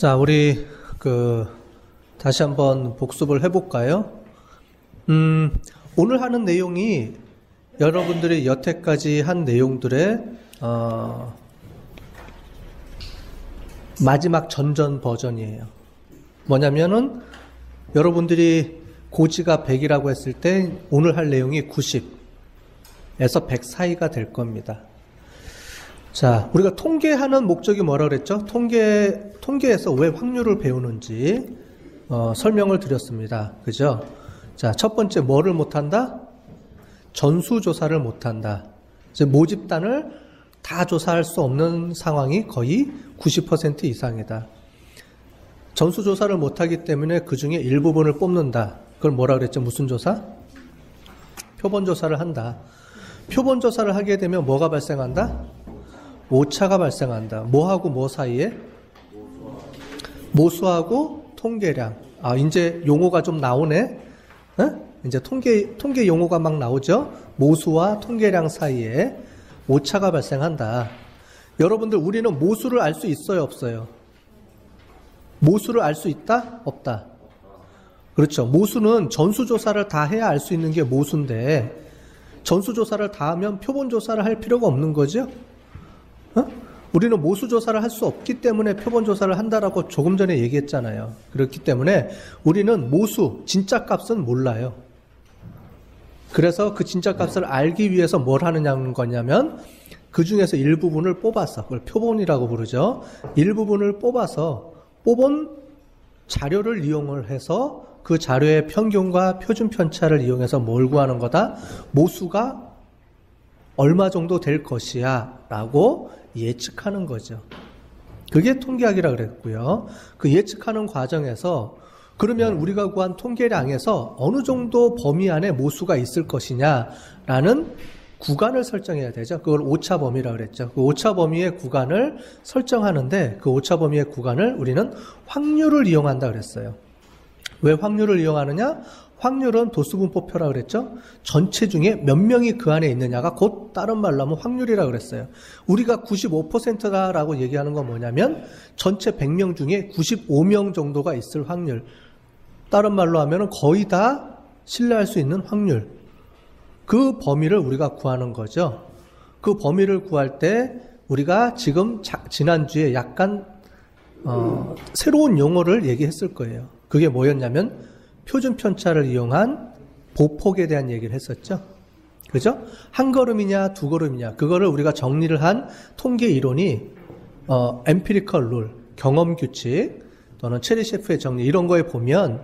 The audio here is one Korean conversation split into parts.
자, 우리 다시 한번 복습을 해볼까요? 오늘 하는 내용이 여러분들이 여태까지 한 내용들의 마지막 전전 버전이에요. 뭐냐면은 여러분들이 고지가 100이라고 했을 때 오늘 할 내용이 90에서 100 사이가 될 겁니다. 자, 우리가 통계하는 목적이 뭐라 그랬죠? 통계에서 왜 확률을 배우는지 설명을 드렸습니다. 그죠? 자, 첫 번째 뭐를 못한다? 전수조사를 못한다. 이제 모집단을 다 조사할 수 없는 상황이 거의 90% 이상이다. 전수조사를 못하기 때문에 그 중에 일부분을 뽑는다. 그걸 뭐라 그랬죠? 무슨 조사? 표본조사를 한다. 표본조사를 하게 되면 뭐가 발생한다? 오차가 발생한다. 뭐하고 뭐 사이에? 모수하고 통계량. 아, 이제 용어가 좀 나오네? 이제 통계 용어가 막 나오죠? 모수와 통계량 사이에 오차가 발생한다. 여러분들, 우리는 모수를 알 수 있어요, 없어요? 모수를 알 수 있다? 없다? 그렇죠. 모수는 전수조사를 다 해야 알 수 있는 게 모수인데, 전수조사를 다 하면 표본조사를 할 필요가 없는 거죠? 우리는 모수조사를 할 수 없기 때문에 표본조사를 한다라고 조금 전에 얘기했잖아요. 그렇기 때문에 우리는 모수, 진짜 값은 몰라요. 그래서 그 진짜 값을 알기 위해서 뭘 하느냐는 거냐면 그 중에서 일부분을 뽑아서, 그걸 표본이라고 부르죠. 일부분을 뽑아서 뽑은 자료를 이용을 해서 그 자료의 평균과 표준 편차를 이용해서 뭘 구하는 거다? 모수가 얼마 정도 될 것이야 라고 예측하는 거죠. 그게 통계학이라 그랬고요. 그 예측하는 과정에서 그러면 우리가 구한 통계량에서 어느 정도 범위 안에 모수가 있을 것이냐라는 구간을 설정해야 되죠. 그걸 오차 범위라 그랬죠. 그 오차 범위의 구간을 설정하는데 그 오차 범위의 구간을 우리는 확률을 이용한다 그랬어요. 왜 확률을 이용하느냐? 확률은 도수분포표라 그랬죠. 전체 중에 몇 명이 그 안에 있느냐가 곧 다른 말로 하면 확률이라 그랬어요. 우리가 95%다라고 얘기하는 건 뭐냐면 전체 100명 중에 95명 정도가 있을 확률. 다른 말로 하면 거의 다 신뢰할 수 있는 확률. 그 범위를 우리가 구하는 거죠. 그 범위를 구할 때 우리가 지금 지난주에 약간 새로운 용어를 얘기했을 거예요. 그게 뭐였냐면 표준 편차를 이용한 보폭에 대한 얘기를 했었죠. 그죠? 한 걸음이냐, 두 걸음이냐. 그거를 우리가 정리를 한 통계 이론이, empirical rule, 경험 규칙, 또는 체리셰프의 정리, 이런 거에 보면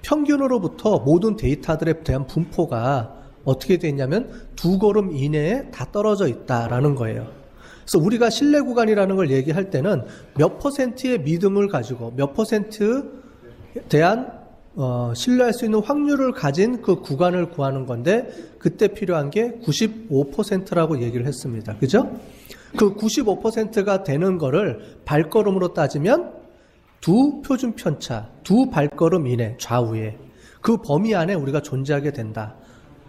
평균으로부터 모든 데이터들에 대한 분포가 어떻게 돼 있냐면 두 걸음 이내에 다 떨어져 있다라는 거예요. 그래서 우리가 신뢰 구간이라는 걸 얘기할 때는 몇 퍼센트의 믿음을 가지고 몇 퍼센트 대한 신뢰할 수 있는 확률을 가진 그 구간을 구하는 건데 그때 필요한 게 95%라고 얘기를 했습니다. 그죠? 그 95%가 되는 거를 발걸음으로 따지면 두 표준 편차, 두 발걸음 이내 좌우에 그 범위 안에 우리가 존재하게 된다.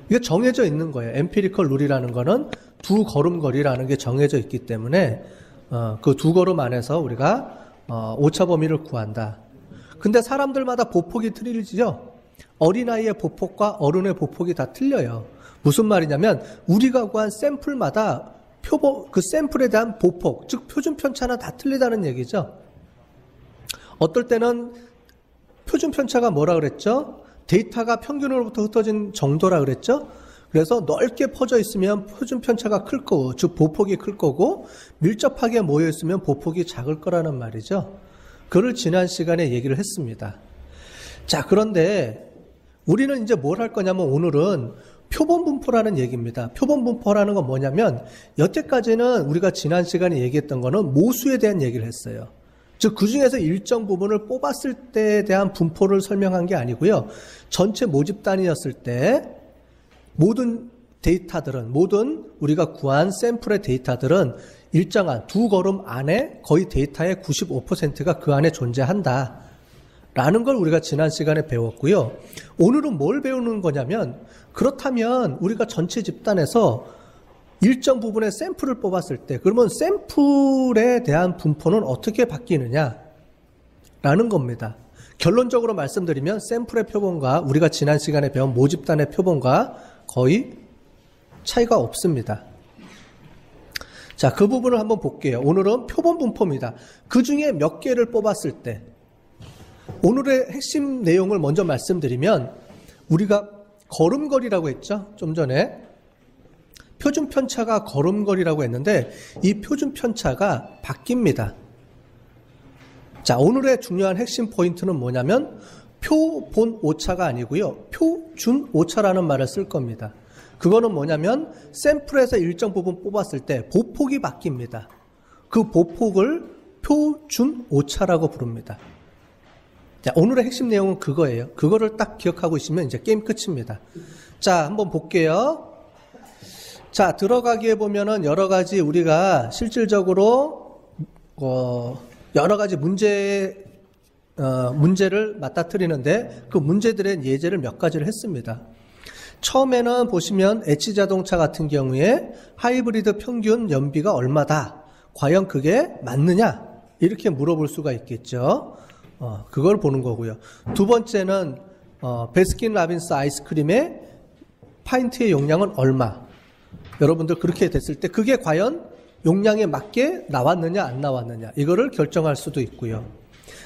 이게 정해져 있는 거예요. 엠피리컬 룰이라는 거는 두 걸음 거리라는 게 정해져 있기 때문에 그 두 걸음 안에서 우리가 오차 범위를 구한다. 근데 사람들마다 보폭이 틀리죠? 어린아이의 보폭과 어른의 보폭이 다 틀려요. 무슨 말이냐면 우리가 구한 샘플마다 그 샘플에 대한 보폭, 즉 표준 편차는 다 틀리다는 얘기죠. 어떨 때는 표준 편차가 뭐라 그랬죠? 데이터가 평균으로부터 흩어진 정도라 그랬죠? 그래서 넓게 퍼져 있으면 표준 편차가 클 거고, 즉 보폭이 클 거고, 밀접하게 모여 있으면 보폭이 작을 거라는 말이죠. 그걸 지난 시간에 얘기를 했습니다. 자, 그런데 우리는 이제 뭘 할 거냐면 오늘은 표본분포라는 얘기입니다. 표본분포라는 건 뭐냐면 여태까지는 우리가 지난 시간에 얘기했던 거는 모수에 대한 얘기를 했어요. 즉 그 중에서 일정 부분을 뽑았을 때에 대한 분포를 설명한 게 아니고요. 전체 모집단이었을 때 모든 데이터들은, 모든 우리가 구한 샘플의 데이터들은 일정한 두 걸음 안에 거의 데이터의 95%가 그 안에 존재한다 라는 걸 우리가 지난 시간에 배웠고요. 오늘은 뭘 배우는 거냐면 그렇다면 우리가 전체 집단에서 일정 부분의 샘플을 뽑았을 때 그러면 샘플에 대한 분포는 어떻게 바뀌느냐? 라는 겁니다. 결론적으로 말씀드리면 샘플의 표본과 우리가 지난 시간에 배운 모집단의 표본과 거의 차이가 없습니다. 자, 그 부분을 한번 볼게요. 오늘은 표본 분포입니다. 그 중에 몇 개를 뽑았을 때 오늘의 핵심 내용을 먼저 말씀드리면 우리가 걸음걸이라고 했죠. 좀 전에 표준 편차가 걸음걸이라고 했는데 이 표준 편차가 바뀝니다. 자, 오늘의 중요한 핵심 포인트는 뭐냐면 표본 오차가 아니고요. 표준 오차라는 말을 쓸 겁니다. 그거는 뭐냐면 샘플에서 일정 부분 뽑았을 때 보폭이 바뀝니다. 그 보폭을 표준 오차라고 부릅니다. 자, 오늘의 핵심 내용은 그거예요. 그거를 딱 기억하고 있으면 이제 게임 끝입니다. 자, 한번 볼게요. 자, 들어가기에 보면은 여러 가지 우리가 실질적으로 여러 가지 문제를 맞닥뜨리는데 그 문제들의 예제를 몇 가지를 했습니다. 처음에는 보시면 H자동차 같은 경우에 하이브리드 평균 연비가 얼마다? 과연 그게 맞느냐? 이렇게 물어볼 수가 있겠죠. 그걸 보는 거고요. 두 번째는 베스킨 라빈스 아이스크림의 파인트의 용량은 얼마? 여러분들 그렇게 됐을 때 그게 과연 용량에 맞게 나왔느냐 안 나왔느냐 이거를 결정할 수도 있고요.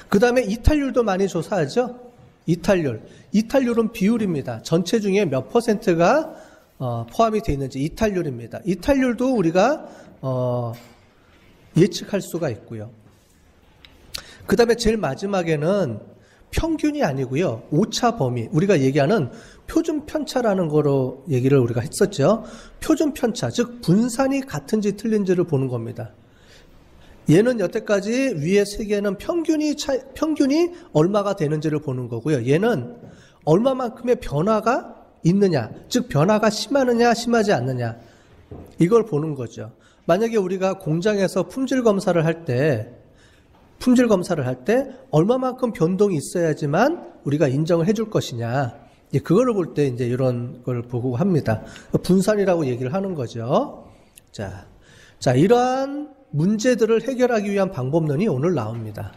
그 다음에 이탈률도 많이 조사하죠. 이탈률은 비율입니다. 전체 중에 몇 퍼센트가 포함이 되어 있는지 이탈률입니다. 이탈률도 우리가 예측할 수가 있고요. 그 다음에 제일 마지막에는 평균이 아니고요. 오차 범위, 우리가 얘기하는 표준 편차라는 거로 얘기를 우리가 했었죠. 표준 편차, 즉 분산이 같은지 틀린지를 보는 겁니다. 얘는 여태까지 위에 세 개는 평균이 얼마가 되는지를 보는 거고요. 얘는 얼마만큼의 변화가 있느냐, 즉 변화가 심하느냐 심하지 않느냐 이걸 보는 거죠. 만약에 우리가 공장에서 품질 검사를 할 때 얼마만큼 변동이 있어야지만 우리가 인정을 해줄 것이냐, 그거를 볼 때 이제 이런 걸 보고 합니다. 분산이라고 얘기를 하는 거죠. 자, 이러한 문제들을 해결하기 위한 방법론이 오늘 나옵니다.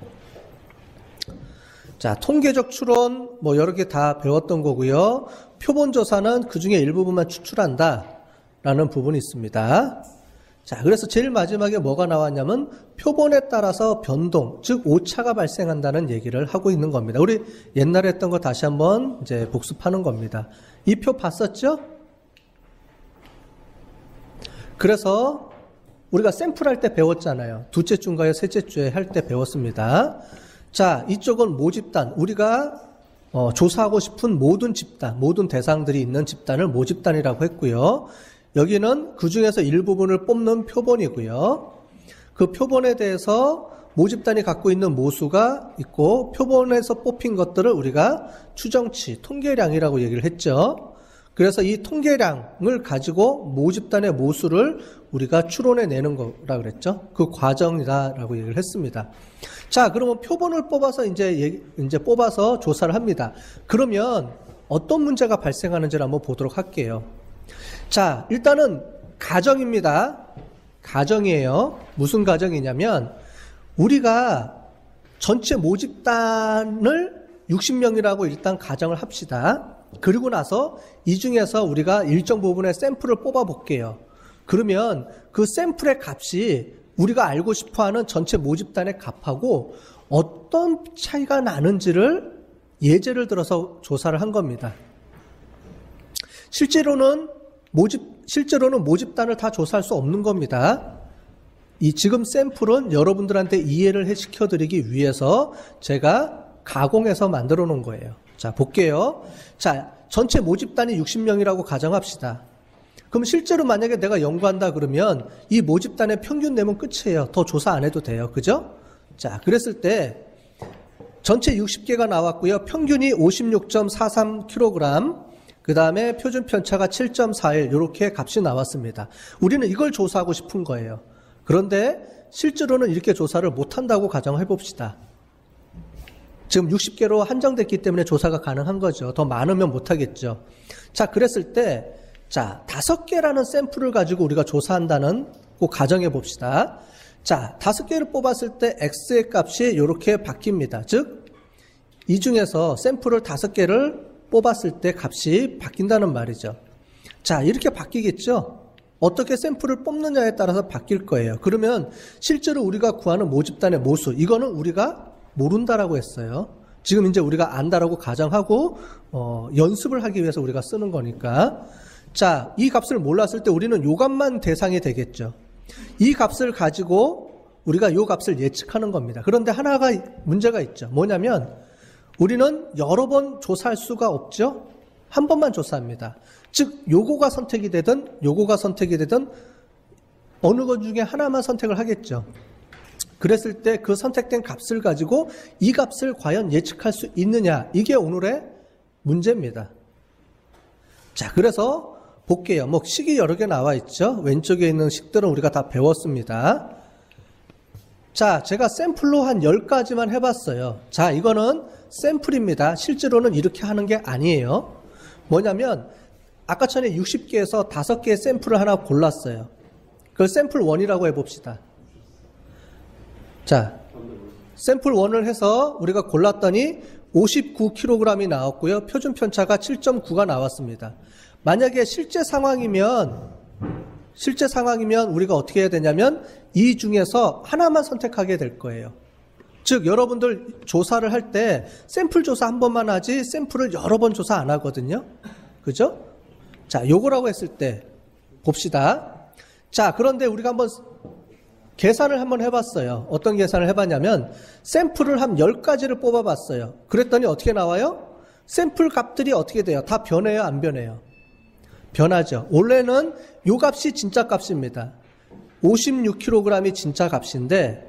자, 통계적 추론 뭐 여러 개 다 배웠던 거고요. 표본 조사는 그 중에 일부분만 추출한다라는 부분이 있습니다. 자, 그래서 제일 마지막에 뭐가 나왔냐면 표본에 따라서 변동, 즉 오차가 발생한다는 얘기를 하고 있는 겁니다. 우리 옛날에 했던 거 다시 한번 이제 복습하는 겁니다. 이 표 봤었죠? 그래서 우리가 샘플할 때 배웠잖아요. 두째 주인가요? 셋째 주에 할 때 배웠습니다. 자, 이쪽은 모집단, 우리가 조사하고 싶은 모든 집단, 모든 대상들이 있는 집단을 모집단이라고 했고요. 여기는 그 중에서 일부분을 뽑는 표본이고요. 그 표본에 대해서 모집단이 갖고 있는 모수가 있고 표본에서 뽑힌 것들을 우리가 추정치, 통계량이라고 얘기를 했죠. 그래서 이 통계량을 가지고 모집단의 모수를 우리가 추론해내는 거라 그랬죠. 그 과정이다라고 얘기를 했습니다. 자, 그러면 표본을 뽑아서 이제 뽑아서 조사를 합니다. 그러면 어떤 문제가 발생하는지를 한번 보도록 할게요. 자, 일단은 가정입니다. 가정이에요. 무슨 가정이냐면 우리가 전체 모집단을 60명이라고 일단 가정을 합시다. 그리고 나서 이 중에서 우리가 일정 부분의 샘플을 뽑아 볼게요. 그러면 그 샘플의 값이 우리가 알고 싶어하는 전체 모집단의 값하고 어떤 차이가 나는지를 예제를 들어서 조사를 한 겁니다. 실제로는 모집단을 다 조사할 수 없는 겁니다. 이 지금 샘플은 여러분들한테 이해를 시켜드리기 위해서 제가 가공해서 만들어 놓은 거예요. 자, 볼게요. 자, 전체 모집단이 60명이라고 가정합시다. 그럼 실제로 만약에 내가 연구한다 그러면 이 모집단의 평균 내면 끝이에요. 더 조사 안 해도 돼요. 그죠? 자, 그랬을 때 전체 60개가 나왔고요. 평균이 56.43kg, 그 다음에 표준 편차가 7.41 이렇게 값이 나왔습니다. 우리는 이걸 조사하고 싶은 거예요. 그런데 실제로는 이렇게 조사를 못한다고 가정해 봅시다. 지금 60개로 한정됐기 때문에 조사가 가능한 거죠. 더 많으면 못하겠죠. 자, 그랬을 때, 자, 5개라는 샘플을 가지고 우리가 조사한다는 꼭 가정해 봅시다. 자, 5개를 뽑았을 때 x의 값이 이렇게 바뀝니다. 즉, 이 중에서 샘플을 5개를 뽑았을 때 값이 바뀐다는 말이죠. 자, 이렇게 바뀌겠죠? 어떻게 샘플을 뽑느냐에 따라서 바뀔 거예요. 그러면 실제로 우리가 구하는 모집단의 모수, 이거는 우리가 모른다라고 했어요. 지금 이제 우리가 안다라고 가정하고 연습을 하기 위해서 우리가 쓰는 거니까. 자, 이 값을 몰랐을 때 우리는 요 값만 대상이 되겠죠. 이 값을 가지고 우리가 요 값을 예측하는 겁니다. 그런데 하나가 문제가 있죠. 뭐냐면 우리는 여러 번 조사할 수가 없죠. 한 번만 조사합니다. 즉 요거가 선택이 되든 요거가 선택이 되든 어느 것 중에 하나만 선택을 하겠죠. 그랬을 때 그 선택된 값을 가지고 이 값을 과연 예측할 수 있느냐, 이게 오늘의 문제입니다. 자, 그래서 볼게요. 뭐 식이 여러 개 나와 있죠. 왼쪽에 있는 식들은 우리가 다 배웠습니다. 자, 제가 샘플로 한 10가지만 해봤어요. 자, 이거는 샘플입니다. 실제로는 이렇게 하는 게 아니에요. 뭐냐면 아까 전에 60개에서 5개의 샘플을 하나 골랐어요. 그걸 샘플 1이라고 해봅시다. 자, 샘플 1을 해서 우리가 골랐더니 59kg이 나왔고요. 표준 편차가 7.9가 나왔습니다. 만약에 실제 상황이면 우리가 어떻게 해야 되냐면 이 중에서 하나만 선택하게 될 거예요. 즉 여러분들 조사를 할 때 샘플 조사 한 번만 하지 샘플을 여러 번 조사 안 하거든요. 그죠? 자, 요거라고 했을 때 봅시다. 자, 그런데 우리가 한번 계산을 한번 해봤어요. 어떤 계산을 해봤냐면 샘플을 한 10가지를 뽑아봤어요. 그랬더니 어떻게 나와요? 샘플 값들이 어떻게 돼요? 다 변해요? 안 변해요? 변하죠. 원래는 요 값이 진짜 값입니다. 56kg이 진짜 값인데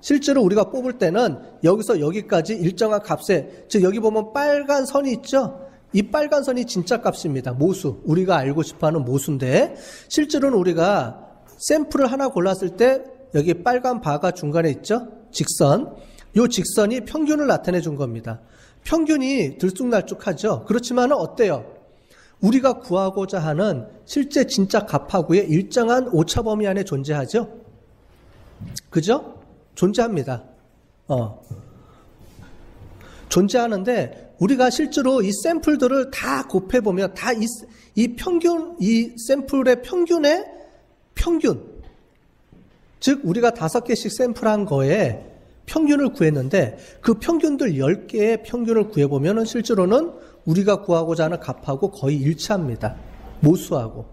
실제로 우리가 뽑을 때는 여기서 여기까지 일정한 값에, 즉 여기 보면 빨간 선이 있죠? 이 빨간 선이 진짜 값입니다. 모수, 우리가 알고 싶어하는 모수인데 실제로는 우리가 샘플을 하나 골랐을 때 여기 빨간 바가 중간에 있죠? 직선. 이 직선이 평균을 나타내 준 겁니다. 평균이 들쑥날쑥하죠? 그렇지만 어때요? 우리가 구하고자 하는 실제 진짜 값하고의 일정한 오차 범위 안에 존재하죠? 그죠? 존재합니다. 존재하는데 우리가 실제로 이 샘플들을 다 곱해보면 다 이 평균, 이 샘플의 평균의 평균, 즉 우리가 5개씩 샘플한 거에 평균을 구했는데 그 평균들 10개의 평균을 구해보면 실제로는 우리가 구하고자 하는 값하고 거의 일치합니다. 모수하고.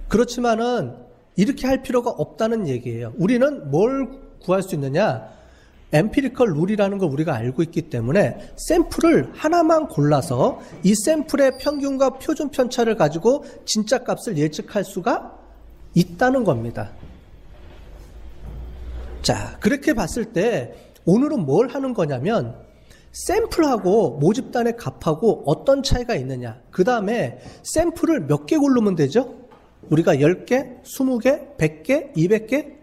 그렇지만은 이렇게 할 필요가 없다는 얘기예요. 우리는 뭘 구할 수 있느냐? 엠피리컬 룰이라는 걸 우리가 알고 있기 때문에 샘플을 하나만 골라서 이 샘플의 평균과 표준 편차를 가지고 진짜 값을 예측할 수가 있다는 겁니다. 자, 그렇게 봤을 때 오늘은 뭘 하는 거냐면 샘플하고 모집단의 값하고 어떤 차이가 있느냐, 그 다음에 샘플을 몇 개 고르면 되죠? 우리가 10개, 20개, 100개, 200개?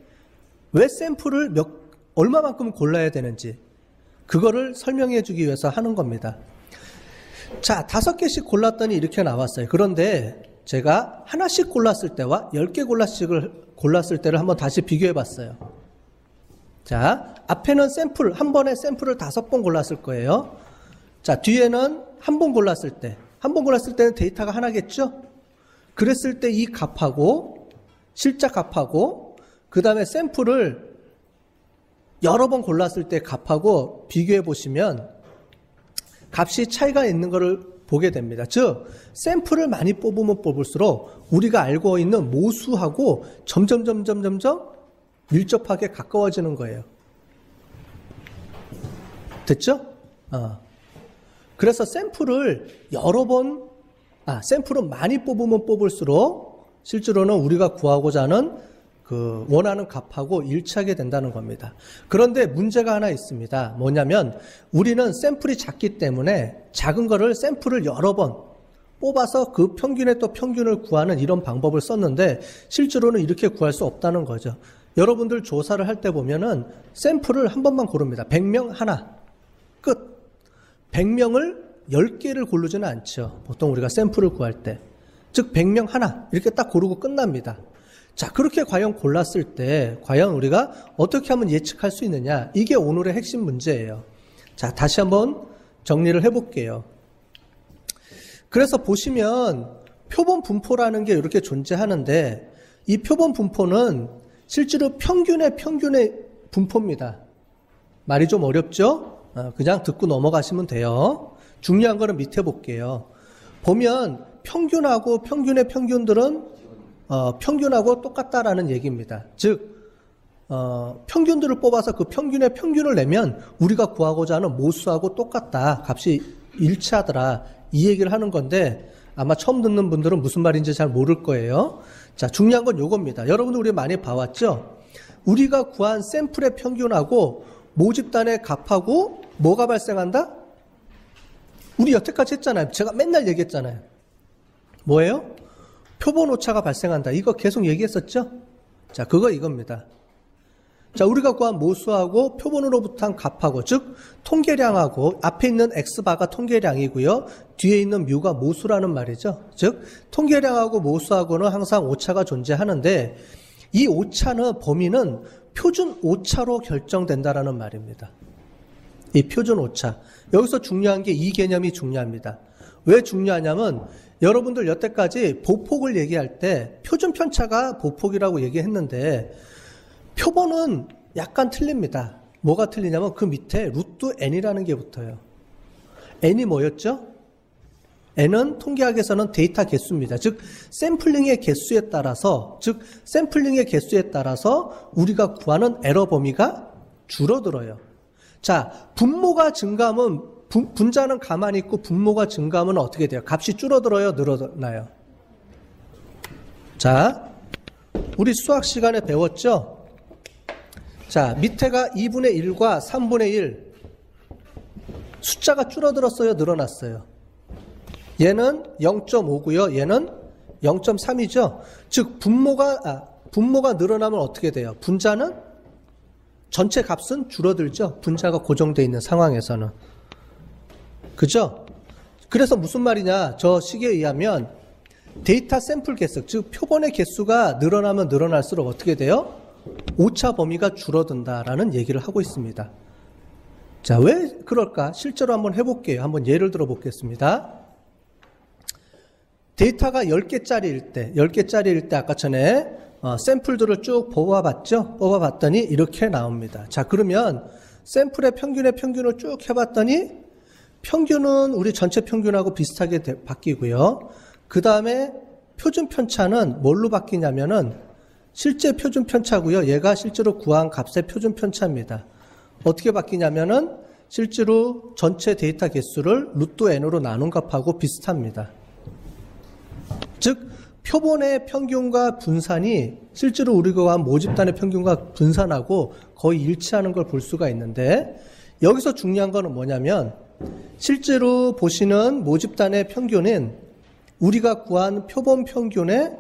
왜 샘플을 얼마만큼 골라야 되는지 그거를 설명해 주기 위해서 하는 겁니다. 자, 5개씩 골랐더니 이렇게 나왔어요. 그런데 제가 하나씩 골랐을 때와 10개 골랐을 때를 한번 다시 비교해 봤어요. 자, 앞에는 한 번에 샘플을 5번 골랐을 거예요. 자, 뒤에는 한 번 골랐을 때는 데이터가 하나겠죠? 그랬을 때 이 값하고, 실제 값하고, 그 다음에 샘플을 여러 번 골랐을 때 값하고 비교해 보시면 값이 차이가 있는 것을 보게 됩니다. 즉, 샘플을 많이 뽑으면 뽑을수록 우리가 알고 있는 모수하고 점점 밀접하게 가까워지는 거예요. 됐죠? 그래서 샘플을 샘플은 많이 뽑으면 뽑을수록 실제로는 우리가 구하고자 하는 그 원하는 값하고 일치하게 된다는 겁니다. 그런데 문제가 하나 있습니다. 뭐냐면 우리는 샘플이 작기 때문에 작은 거를 샘플을 여러 번 뽑아서 그 평균에 또 평균을 구하는 이런 방법을 썼는데 실제로는 이렇게 구할 수 없다는 거죠. 여러분들 조사를 할 때 보면은 샘플을 한 번만 고릅니다. 100명 하나. 끝. 100명을 10개를 고르지는 않죠. 보통 우리가 샘플을 구할 때. 즉 100명 하나. 이렇게 딱 고르고 끝납니다. 자, 그렇게 과연 골랐을 때 과연 우리가 어떻게 하면 예측할 수 있느냐? 이게 오늘의 핵심 문제예요. 자, 다시 한번 정리를 해볼게요. 그래서 보시면 표본 분포라는 게 이렇게 존재하는데 이 표본 분포는 실제로 평균의 분포입니다. 말이 좀 어렵죠? 그냥 듣고 넘어가시면 돼요. 중요한 거는 밑에 볼게요. 보면 평균하고 평균의 평균들은 평균하고 똑같다라는 얘기입니다. 즉 평균들을 뽑아서 그 평균의 평균을 내면 우리가 구하고자 하는 모수하고 똑같다. 값이 일치하더라. 이 얘기를 하는 건데 아마 처음 듣는 분들은 무슨 말인지 잘 모를 거예요. 자, 중요한 건 요겁니다. 여러분들 우리 많이 봐왔죠? 우리가 구한 샘플의 평균하고 모집단의 값하고 뭐가 발생한다? 우리 여태까지 했잖아요. 제가 맨날 얘기했잖아요. 뭐예요? 표본 오차가 발생한다. 이거 계속 얘기했었죠? 자, 그거 이겁니다. 자, 우리가 구한 모수하고 표본으로부터 한 값하고, 즉 통계량하고 앞에 있는 x바가 통계량이고요. 뒤에 있는 뮤가 모수라는 말이죠. 즉 통계량하고 모수하고는 항상 오차가 존재하는데 이 오차는 범위는 표준 오차로 결정된다라는 말입니다. 이 표준 오차. 여기서 중요한 게 이 개념이 중요합니다. 왜 중요하냐면 여러분들 여태까지 보폭을 얘기할 때 표준 편차가 보폭이라고 얘기했는데 표본은 약간 틀립니다. 뭐가 틀리냐면 그 밑에 루트 n이라는 게 붙어요. n이 뭐였죠? n은 통계학에서는 데이터 개수입니다. 즉 샘플링의 개수에 따라서 우리가 구하는 에러 범위가 줄어들어요. 자, 분모가 증가하면 분자는 가만히 있고 분모가 증가하면 어떻게 돼요? 값이 줄어들어요? 늘어나요? 자, 우리 수학 시간에 배웠죠? 자, 밑에가 2분의 1과 3분의 1 숫자가 줄어들었어요? 늘어났어요? 얘는 0.5고요. 얘는 0.3이죠. 즉 분모가 늘어나면 어떻게 돼요? 분자는 전체 값은 줄어들죠. 분자가 고정되어 있는 상황에서는. 그죠? 그래서 무슨 말이냐? 저 식에 의하면 데이터 샘플 개수, 즉 표본의 개수가 늘어나면 늘어날수록 어떻게 돼요? 오차 범위가 줄어든다라는 얘기를 하고 있습니다. 자, 왜 그럴까? 실제로 한번 해볼게요. 한번 예를 들어 보겠습니다. 데이터가 10개짜리일 때 아까 전에 샘플들을 쭉 뽑아봤죠? 뽑아봤더니 이렇게 나옵니다. 자, 그러면 샘플의 평균의 평균을 쭉 해봤더니 평균은 우리 전체 평균하고 비슷하게 바뀌고요. 그 다음에 표준 편차는 뭘로 바뀌냐면은 실제 표준 편차고요. 얘가 실제로 구한 값의 표준 편차입니다. 어떻게 바뀌냐면은 실제로 전체 데이터 개수를 루트 n으로 나눈 값하고 비슷합니다. 즉 표본의 평균과 분산이 실제로 우리가 구한 모집단의 평균과 분산하고 거의 일치하는 걸 볼 수가 있는데 여기서 중요한 거는 뭐냐면 실제로 보시는 모집단의 평균은 우리가 구한 표본 평균의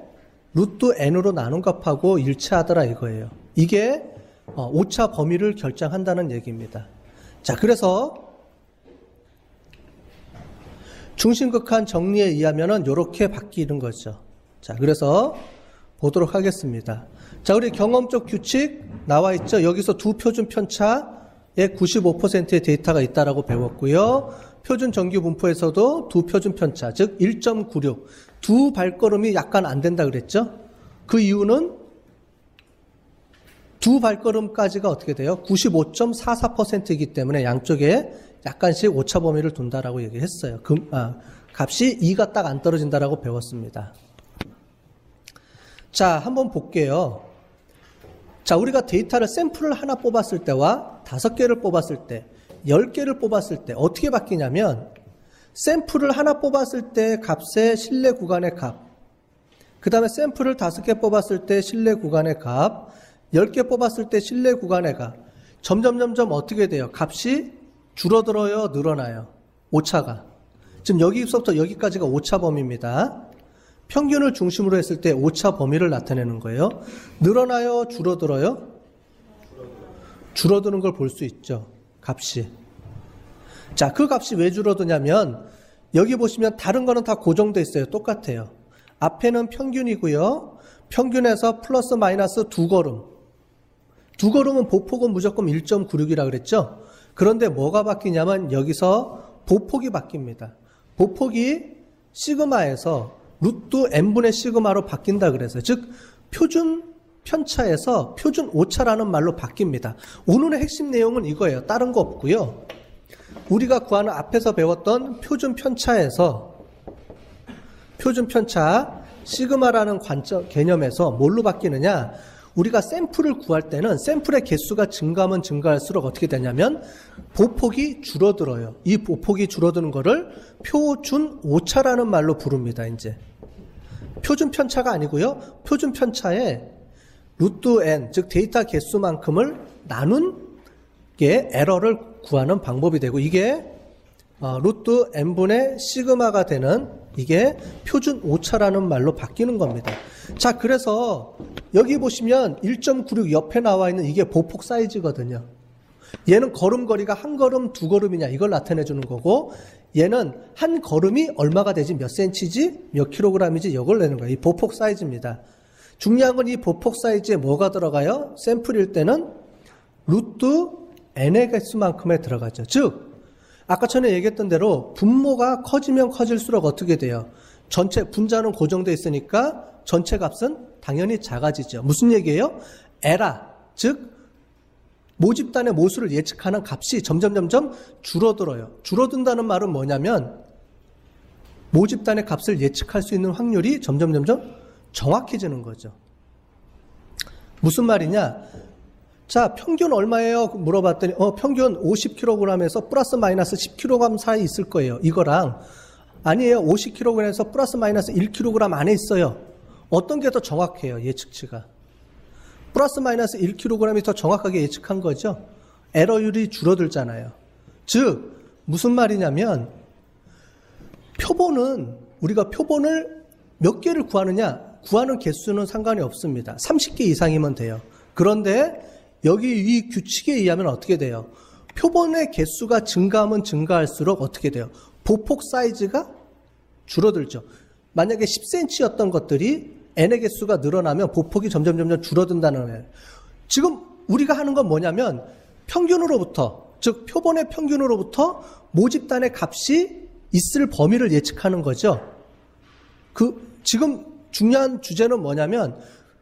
루트 n으로 나눈 값하고 일치하더라 이거예요. 이게 오차 범위를 결정한다는 얘기입니다. 자, 그래서 중심극한 정리에 의하면은 이렇게 바뀌는 거죠. 자, 그래서 보도록 하겠습니다. 자, 우리 경험적 규칙 나와 있죠. 여기서 두 표준 편차에 95%의 데이터가 있다라고 배웠고요. 표준 정규 분포에서도 두 표준 편차, 즉 1.96. 두 발걸음이 약간 안 된다 그랬죠? 그 이유는 두 발걸음까지가 어떻게 돼요? 95.44%이기 때문에 양쪽에 약간씩 오차 범위를 둔다라고 얘기했어요. 값이 2가 딱 안 떨어진다라고 배웠습니다. 자, 한번 볼게요. 자, 우리가 데이터를 샘플을 하나 뽑았을 때와 5개를 뽑았을 때, 10개를 뽑았을 때 어떻게 바뀌냐면 샘플을 하나 뽑았을 때 값의 신뢰 구간의 값, 그 다음에 샘플을 5개 뽑았을 때 신뢰 구간의 값, 10개 뽑았을 때 신뢰 구간의 값, 점점 어떻게 돼요? 값이 줄어들어요? 늘어나요? 오차가. 지금 여기서부터 여기까지가 오차 범위입니다. 평균을 중심으로 했을 때 오차 범위를 나타내는 거예요. 늘어나요? 줄어들어요? 줄어드는 걸 볼 수 있죠. 값이. 자, 그 값이 왜 줄어드냐면 여기 보시면 다른 거는 다 고정돼 있어요. 똑같아요. 앞에는 평균이고요. 평균에서 플러스 마이너스 2걸음. 2걸음은 보폭은 무조건 1.96이라 그랬죠? 그런데 뭐가 바뀌냐면 여기서 보폭이 바뀝니다. 보폭이 시그마에서 루트 n분의 시그마로 바뀐다 그래서 즉 표준 편차에서 표준 오차라는 말로 바뀝니다. 오늘의 핵심 내용은 이거예요. 다른 거 없고요. 우리가 구하는 앞에서 배웠던 표준 편차에서 표준 편차 시그마라는 개념에서 뭘로 바뀌느냐? 우리가 샘플을 구할 때는 샘플의 개수가 증가하면 증가할수록 어떻게 되냐면 보폭이 줄어들어요. 이 보폭이 줄어드는 거를 표준 오차라는 말로 부릅니다. 이제 표준 편차가 아니고요. 표준 편차에 루트 n, 즉 데이터 개수만큼을 나눈 게 에러를 구하는 방법이 되고 이게 루트 n분의 시그마가 되는 이게 표준 오차라는 말로 바뀌는 겁니다. 자, 그래서 여기 보시면 1.96 옆에 나와 있는 이게 보폭 사이즈거든요. 얘는 걸음거리가 한 걸음, 두 걸음이냐 이걸 나타내 주는 거고 얘는 한 걸음이 얼마가 되지, 몇 센치지, 몇 킬로그램이지 이걸 내는 거예요. 이 보폭 사이즈입니다. 중요한 건 이 보폭 사이즈에 뭐가 들어가요? 샘플일 때는 루트 n의 개수만큼에 들어가죠. 즉 아까 전에 얘기했던 대로 분모가 커지면 커질수록 어떻게 돼요? 전체 분자는 고정되어 있으니까 전체 값은 당연히 작아지죠. 무슨 얘기예요? 에라, 즉 모집단의 모수를 예측하는 값이 점점 줄어들어요. 줄어든다는 말은 뭐냐면 모집단의 값을 예측할 수 있는 확률이 점점 정확해지는 거죠. 무슨 말이냐? 자, 평균 얼마예요? 물어봤더니 평균 50kg에서 플러스 마이너스 10kg 사이 있을 거예요. 이거랑 아니에요. 50kg에서 플러스 마이너스 1kg 안에 있어요. 어떤 게 더 정확해요? 예측치가. 플러스 마이너스 1kg이 더 정확하게 예측한 거죠. 에러율이 줄어들잖아요. 즉 무슨 말이냐면 표본은 우리가 표본을 몇 개를 구하느냐? 구하는 개수는 상관이 없습니다. 30개 이상이면 돼요. 그런데 여기 이 규칙에 의하면 어떻게 돼요? 표본의 개수가 증가하면 증가할수록 어떻게 돼요? 보폭 사이즈가 줄어들죠. 만약에 10cm였던 것들이 n의 개수가 늘어나면 보폭이 점점 줄어든다는 거예요. 지금 우리가 하는 건 뭐냐면 평균으로부터, 즉 표본의 평균으로부터 모집단의 값이 있을 범위를 예측하는 거죠. 지금 중요한 주제는 뭐냐면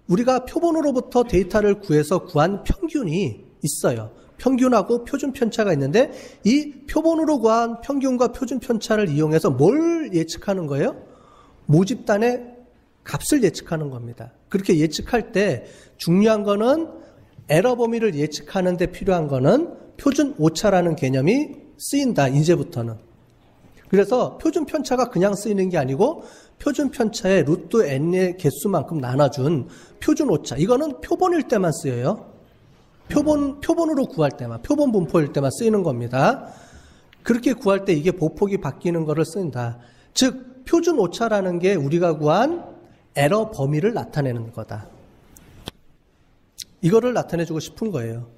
우리가 표본으로부터 데이터를 구해서 구한 평균이 있어요. 평균하고 표준 편차가 있는데 이 표본으로 구한 평균과 표준 편차를 이용해서 뭘 예측하는 거예요? 모집단의 값을 예측하는 겁니다. 그렇게 예측할 때 중요한 거는 에러 범위를 예측하는 데 필요한 거는 표준 오차라는 개념이 쓰인다. 이제부터는. 그래서 표준 편차가 그냥 쓰이는 게 아니고 표준 편차의 루트 n의 개수만큼 나눠준 표준 오차. 이거는 표본일 때만 쓰여요. 표본으로 구할 때만, 표본 분포일 때만 쓰이는 겁니다. 그렇게 구할 때 이게 보폭이 바뀌는 거를 쓴다. 즉 표준 오차라는 게 우리가 구한 에러 범위를 나타내는 거다. 이거를 나타내주고 싶은 거예요.